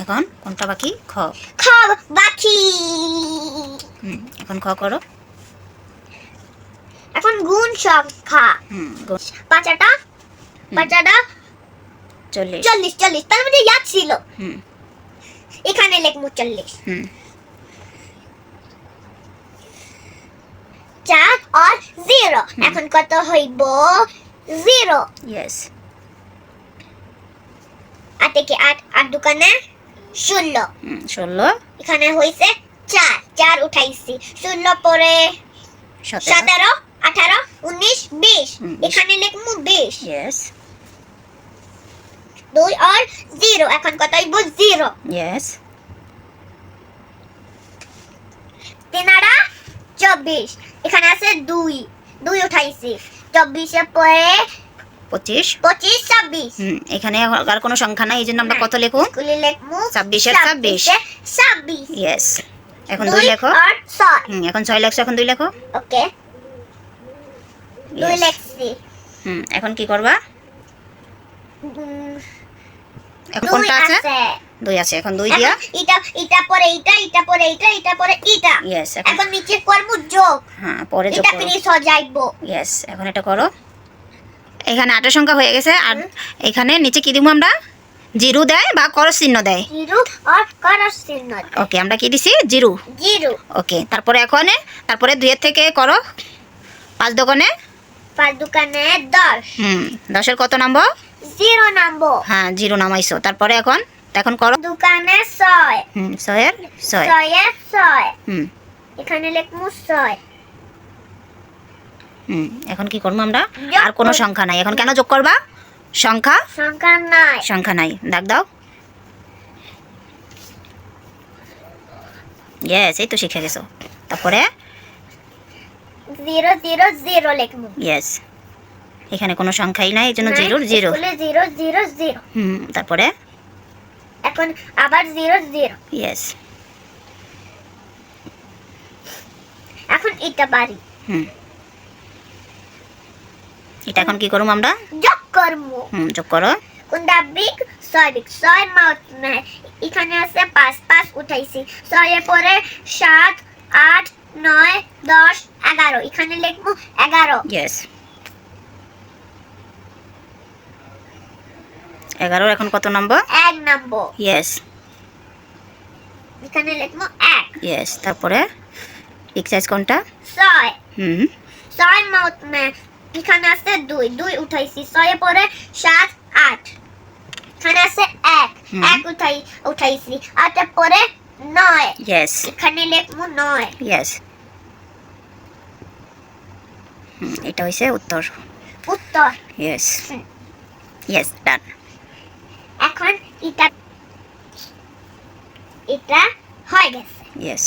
এখন কোনটা বাকি? খ। খ বাকি। এখন খ করো। এখন গুণ সংখ্যা। পাঁচাটা 40 40 তার মধ্যে ইয়াদ ছিল। এখানে লিখবো 40। 4 আর 0 এখন কত হইব? 0। ইয়েস। 8 থেকে 8 দোকানে 16। 16 এখানে হইছে 4 উঠাইছি। 16 পরে 17 18 19 20 এখানে লিখবো 20। ইয়েস। 2 আর 0 এখন কত হইব? 0। ইয়েস। 3 আর 24 এখানে আছে 2 উঠাইছি। 24 এর পরে 25 25 26 এখানে আর কোনো সংখ্যা নাই, এই জন্য আমরা কত লিখব? স্কুলে লিখবো 26 এর 26। 26 ইয়েস। এখন 2 লেখো। আর 6 এখন 6 লেখছো, এখন 2 লেখো। ওকে 2 লিখছি। এখন কি করবা? এখন কোনটা আছে? 2 আছে। এখন 2 দিয়া এটা পরে এটা পরে এটা পরে এটা। ইয়েস। এখন নিচে করব যোগ। হ্যাঁ, পরে যোগ এটা করো। ফিনিশ হয়ে যাইবো। ইয়েস। এখন এটা করো। এখানে 8 সংখ্যা হয়ে গেছে। আর এখানে নিচে কি দিব আমরা? জিরো দেয় বা করস চিহ্ন দেয়। জিরো আর করস চিহ্ন। ওকে, আমরা কি দিছি? জিরো। ওকে, তারপরে 2 এর থেকে করো 5 দোকানে 10। 10 এর কত নাম্বার? 0 নাম্বার। হ্যাঁ, 0 নামাইছো। তারপরে এখন করো দোকানে 6। 6 এর 6। 6 এর 6 এখানে লিখবো 6। এখন কি করবো আমরা? আর কোনো সংখ্যা নাই। এখন কেন যোগ করবা? সংখ্যা নাই। দাগ দাও। ইয়েস, এই তো শিখে গেছো। তারপরে 0 0 0 লিখবো। ইয়েস। এখানে কোনো সংখ্যাই নাই, এই জন্য 0 0। স্কুলে 0 0 0 তারপরে এখন আবার 0 0। ইয়েস। এখন এটা বাড়ি। এটা এখন কি করব আমরা? যোগ করবো। যোগ করো। কোনটা বিগ? 6 মাউথ নাই। এখানে আছে 5 উঠাইছি। 6 এর পরে 7 8 9 10 11 এখানে লিখবো 11। ইয়েস। 11 এখন কত নাম্বার? 1 নাম্বার। ইয়েস। এখানে লিখবো 1। ইয়েস। তারপরে বিগ সাইজ কোনটা? 6 মাউথ নাই। এখানে আছে 2 উঠাইছি। 6 এর পরে 7 8 এখানে আছে 1 উঠাইছি। 8 এর পরে 9 ইয়েস। এখানে লিখবো 9। ইয়েস। এটা হইছে উত্তর। ইয়েস। ইয়েস, ডান। এখন এটা হয়ে গেছে। ইয়েস।